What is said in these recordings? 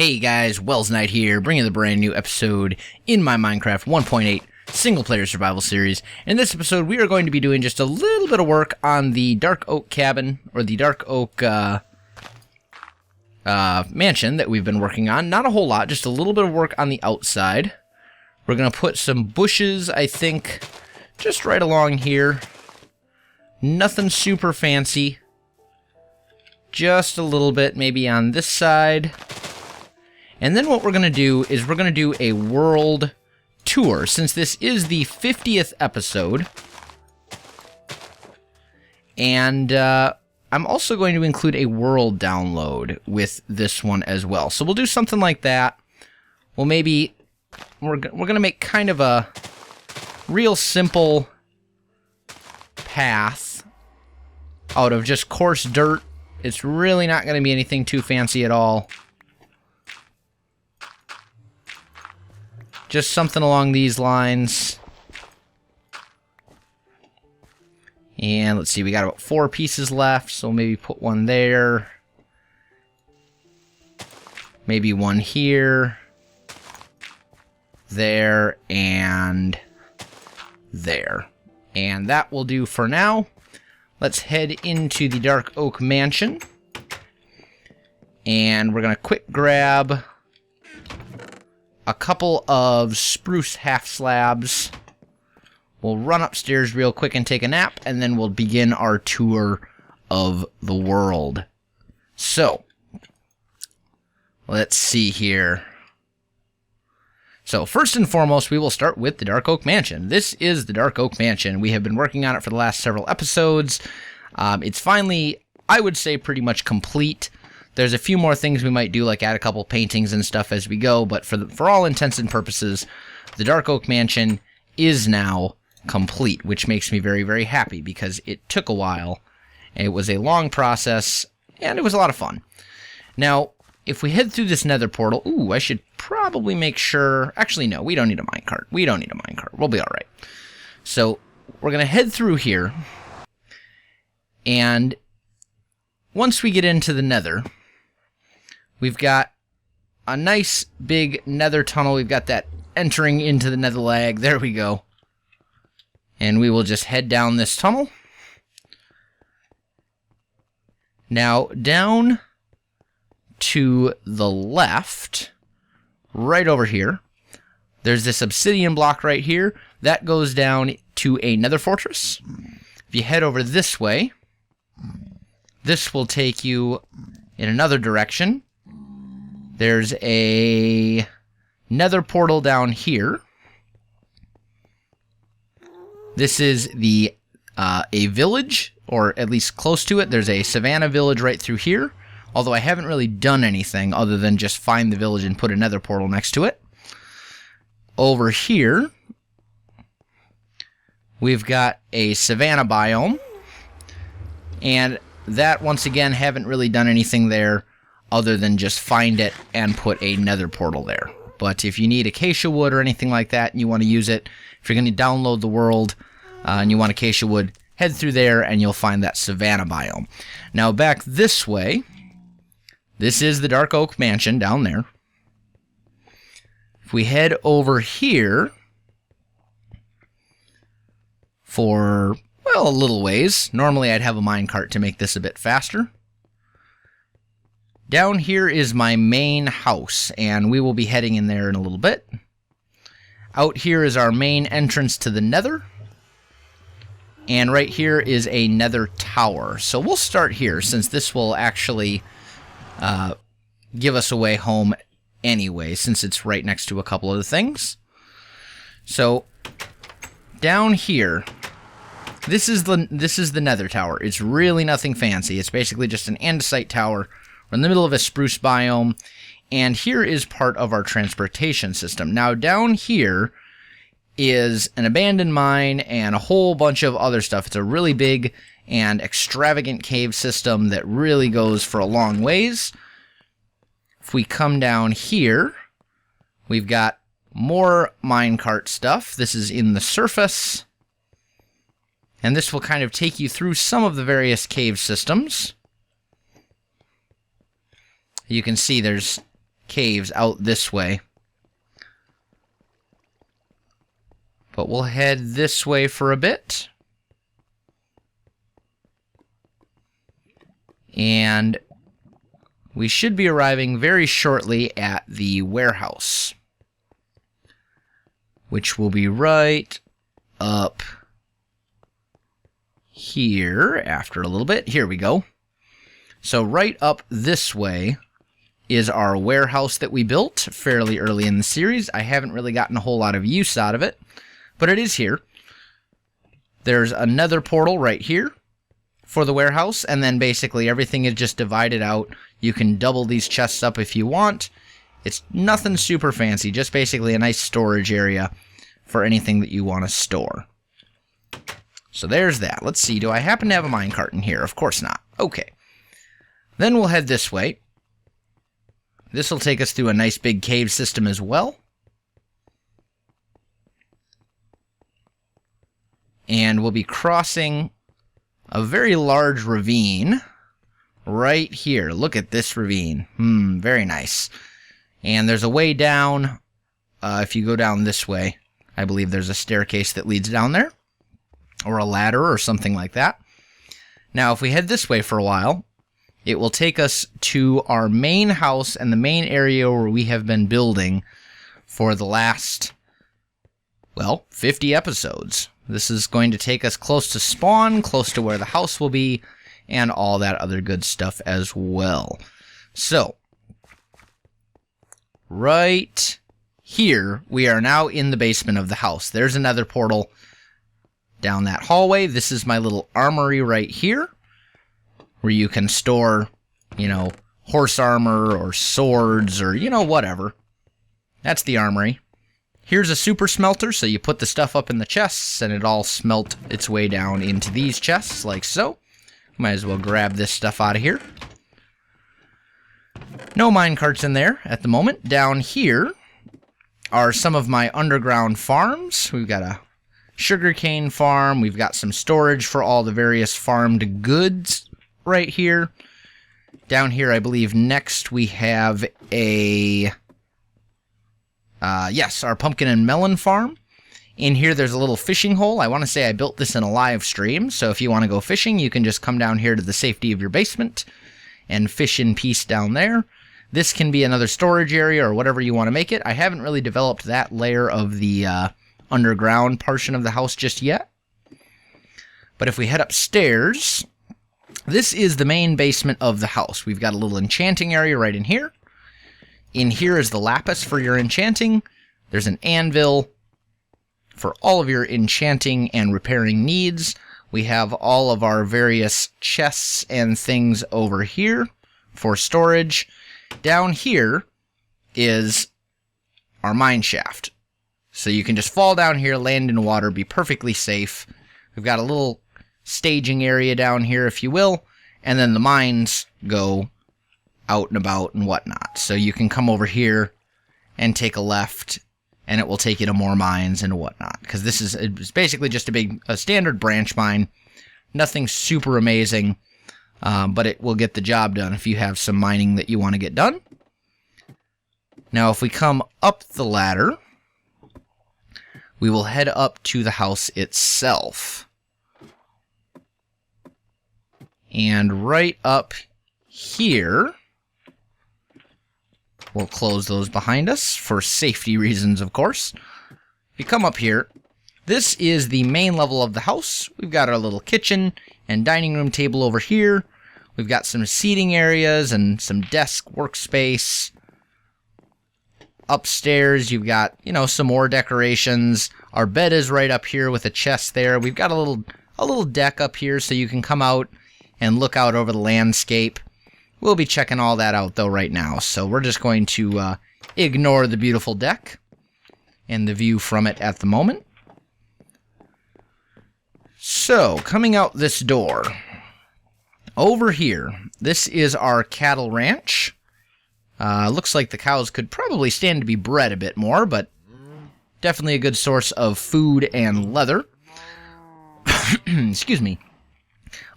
Hey guys, Welsknight here, bringing the brand new episode in my Minecraft 1.8 single-player survival series. In this episode, we are going to be doing just a little bit of work on the Dark Oak cabin, or the Dark Oak mansion that we've been working on. Not a whole lot, just a little bit of work on the outside. We're going to put some bushes, I think, just right along here. Nothing super fancy. Just a little bit, maybe on this side. And then what we're going to do is we're going to do a world tour, since this is the 50th episode. And I'm also going to include a world download with this one as well. So we'll do something like that. Well, maybe we're going to make kind of a real simple path out of just coarse dirt. It's really not going to be anything too fancy at all. Just something along these lines. And let's see, we got about 4 pieces left, so maybe put one there. Maybe one here. There, and there. And that will do for now. Let's head into the Dark Oak Mansion. And we're going to quick grab a couple of spruce half slabs. We'll run upstairs real quick and take a nap, and then we'll begin our tour of the world. So, let's see here. So, first and foremost, we will start with the Dark Oak Mansion. This is the Dark Oak Mansion. We have been working on it for the last several episodes. It's finally, I would say, pretty much complete. There's a few more things we might do, like add a couple paintings and stuff as we go, but for all intents and purposes, the Dark Oak Mansion is now complete, which makes me very, very happy, because it took a while. It was a long process, and it was a lot of fun. Now, if we head through this nether portal, I should probably make sure, actually no, we don't need a minecart. We don't need a minecart. We'll be alright. So, we're going to head through here, and once we get into the nether, we've got a nice big nether tunnel. We've got that entering into the nether lag. There we go. And we will just head down this tunnel. Now, down to the left, right over here, there's this obsidian block right here. That goes down to a nether fortress. If you head over this way, this will take you in another direction. There's a nether portal down here. This is the a village, or at least close to it. There's a savannah village right through here, although I haven't really done anything other than just find the village and put a nether portal next to it. Over here, we've got a savannah biome, and that, once again, haven't really done anything there other than just find it and put a nether portal there. But if you need acacia wood or anything like that and you want to use it, if you're going to download the world and you want acacia wood, head through there and you'll find that savannah biome. Now back this way, this is the Dark Oak Mansion down there. If we head over here for, well, a little ways. Normally I'd have a minecart to make this a bit faster. Down here is my main house, and we will be heading in there in a little bit. Out here is our main entrance to the nether. And right here is a nether tower. So we'll start here, since this will actually give us a way home anyway, since it's right next to a couple of the things. So down here, this is the nether tower. It's really nothing fancy. It's basically just an andesite tower. We're in the middle of a spruce biome, and here is part of our transportation system. Now down here is an abandoned mine and a whole bunch of other stuff. It's a really big and extravagant cave system that really goes for a long ways. If we come down here, we've got more minecart stuff. This is in the surface. And this will kind of take you through some of the various cave systems. You can see there's caves out this way. But we'll head this way for a bit. And we should be arriving very shortly at the warehouse, which will be right up here after a little bit. Here we go. So right up this way is our warehouse that we built fairly early in the series. I haven't really gotten a whole lot of use out of it, but it is here. There's another portal right here for the warehouse, and then basically everything is just divided out. You can double these chests up if you want. It's nothing super fancy, just basically a nice storage area for anything that you want to store. So there's that. Let's see, do I happen to have a minecart in here? Of course not. Okay. Then we'll head this way. This will take us through a nice big cave system as well. And we'll be crossing a very large ravine right here. Look at this ravine. Very nice. And there's a way down. If you go down this way, I believe there's a staircase that leads down there, or a ladder or something like that. Now, if we head this way for a while, it will take us to our main house and the main area where we have been building for the last, well, 50 episodes. This is going to take us close to spawn, close to where the house will be, and all that other good stuff as well. So, right here, we are now in the basement of the house. There's another portal down that hallway. This is my little armory right here, where you can store, you know, horse armor or swords or, you know, whatever. That's the armory. Here's a super smelter, so you put the stuff up in the chests and it all smelt its way down into these chests, like so. Might as well grab this stuff out of here. No minecarts in there at the moment. Down here are some of my underground farms. We've got a sugarcane farm. We've got some storage for all the various farmed goods right here. Down here, I believe next we have a... yes, our pumpkin and melon farm. In here, there's a little fishing hole. I want to say I built this in a live stream, so if you want to go fishing, you can just come down here to the safety of your basement and fish in peace down there. This can be another storage area or whatever you want to make it. I haven't really developed that layer of the underground portion of the house just yet. But if we head upstairs, this is the main basement of the house. We've got a little enchanting area right in here. In here is the lapis for your enchanting. There's an anvil for all of your enchanting and repairing needs. We have all of our various chests and things over here for storage. Down here is our mine shaft. So you can just fall down here, land in water, be perfectly safe. We've got a little staging area down here, if you will, and then the mines go out and about and whatnot. So you can come over here and take a left, and it will take you to more mines and whatnot. Because this is it's basically just a standard branch mine. Nothing super amazing, but it will get the job done if you have some mining that you want to get done. Now, if we come up the ladder, we will head up to the house itself. And right up here, we'll close those behind us for safety reasons, of course. If you come up here, this is the main level of the house. We've got our little kitchen and dining room table over here. We've got some seating areas and some desk workspace. Upstairs, you've got, you know, some more decorations. Our bed is right up here with a chest there. We've got a little deck up here so you can come out and look out over the landscape. We'll be checking all that out, though, right now. So we're just going to ignore the beautiful deck and the view from it at the moment. So, coming out this door, over here, this is our cattle ranch. Looks like the cows could probably stand to be bred a bit more, but definitely a good source of food and leather. Excuse me.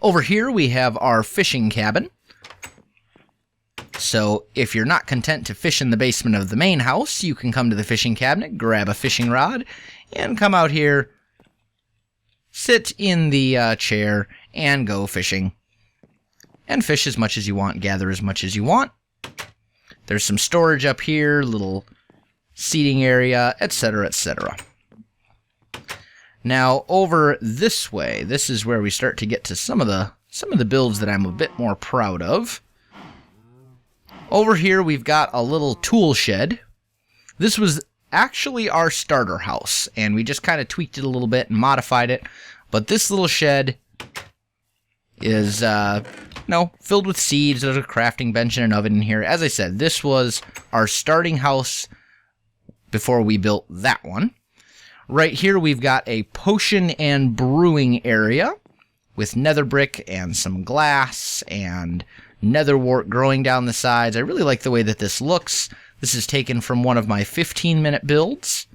Over here, we have our fishing cabin. So if you're not content to fish in the basement of the main house, you can come to the fishing cabinet, grab a fishing rod, and come out here, sit in the chair, and go fishing. And fish as much as you want, gather as much as you want. There's some storage up here, little seating area, etc., etc. Now, over this way, this is where we start to get to some of the builds that I'm a bit more proud of. Over here, we've got a little tool shed. This was actually our starter house, and we just kind of tweaked it a little bit and modified it. But this little shed is, filled with seeds. There's a crafting bench and an oven in here. As I said, this was our starting house before we built that one. Right here, we've got a potion and brewing area with nether brick and some glass and nether wart growing down the sides. I really like the way that this looks. This is taken from one of my 15-minute builds.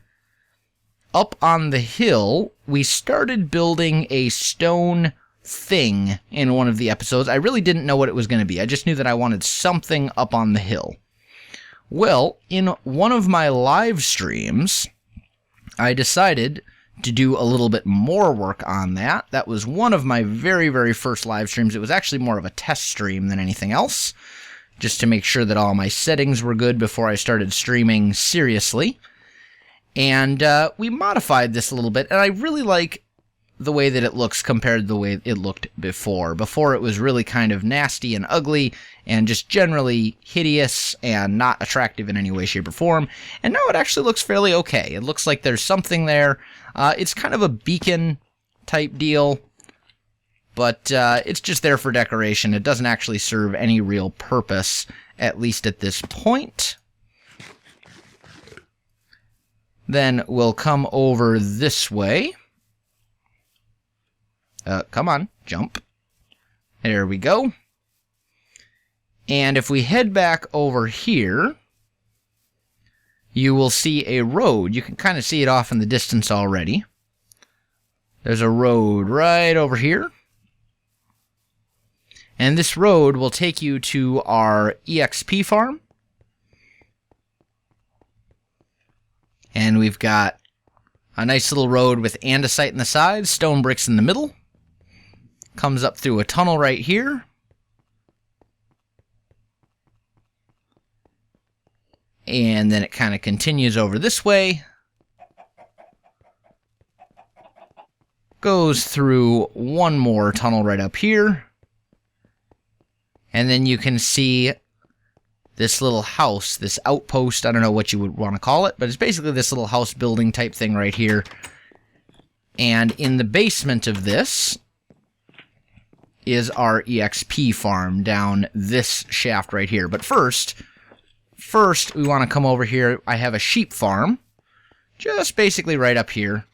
Up on the hill, we started building a stone thing in one of the episodes. I really didn't know what it was going to be. I just knew that I wanted something up on the hill. Well, in one of my live streams, I decided to do a little bit more work on that. That was one of my very, very first live streams. It was actually more of a test stream than anything else, just to make sure that all my settings were good before I started streaming seriously. And we modified this a little bit, and I really like the way that it looks compared to the way it looked before. Before, it was really kind of nasty and ugly and just generally hideous and not attractive in any way, shape, or form. And now it actually looks fairly okay. It looks like there's something there. It's kind of a beacon type deal, but it's just there for decoration. It doesn't actually serve any real purpose, at least at this point. Then we'll come over this way. Come on, jump. There we go. And if we head back over here, you will see a road. You can kind of see it off in the distance already. There's a road right over here. And this road will take you to our EXP farm. And we've got a nice little road with andesite in the sides, stone bricks in the middle. Comes up through a tunnel right here. And then it kind of continues over this way. Goes through one more tunnel right up here. And then you can see this little house, this outpost. I don't know what you would want to call it, but it's basically this little house building type thing right here. And in the basement of this is our EXP farm down this shaft right here. But first we want to come over here. I have a sheep farm just basically right up here.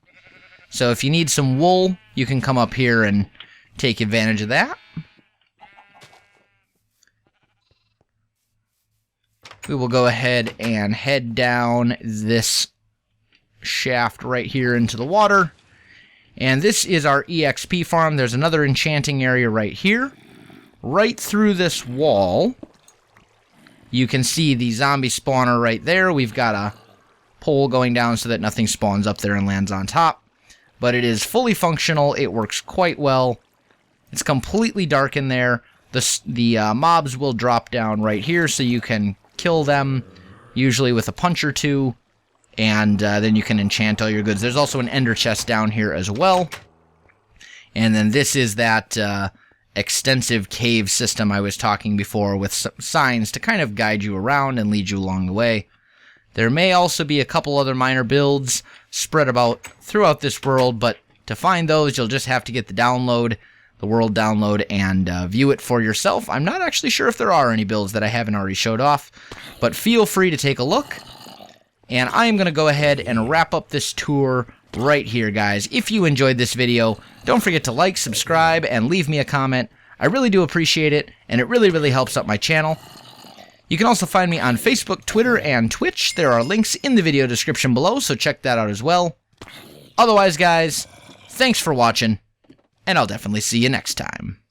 So if you need some wool, you can come up here and take advantage of that. We will go ahead and head down this shaft right here into the water. And this is our EXP farm. There's another enchanting area right here. Right through this wall, you can see the zombie spawner right there. We've got a pole going down so that nothing spawns up there and lands on top. But it is fully functional. It works quite well. It's completely dark in there. The mobs will drop down right here so you can kill them, usually with a punch or two. And then you can enchant all your goods. There's also an ender chest down here as well. And then this is that extensive cave system I was talking before with some signs to kind of guide you around and lead you along the way. There may also be a couple other minor builds spread about throughout this world, but to find those, you'll just have to get the world download, and view it for yourself. I'm not actually sure if there are any builds that I haven't already showed off, but feel free to take a look. And I am going to go ahead and wrap up this tour right here, guys. If you enjoyed this video, don't forget to like, subscribe, and leave me a comment. I really do appreciate it, and it really, really helps out my channel. You can also find me on Facebook, Twitter, and Twitch. There are links in the video description below, so check that out as well. Otherwise, guys, thanks for watching, and I'll definitely see you next time.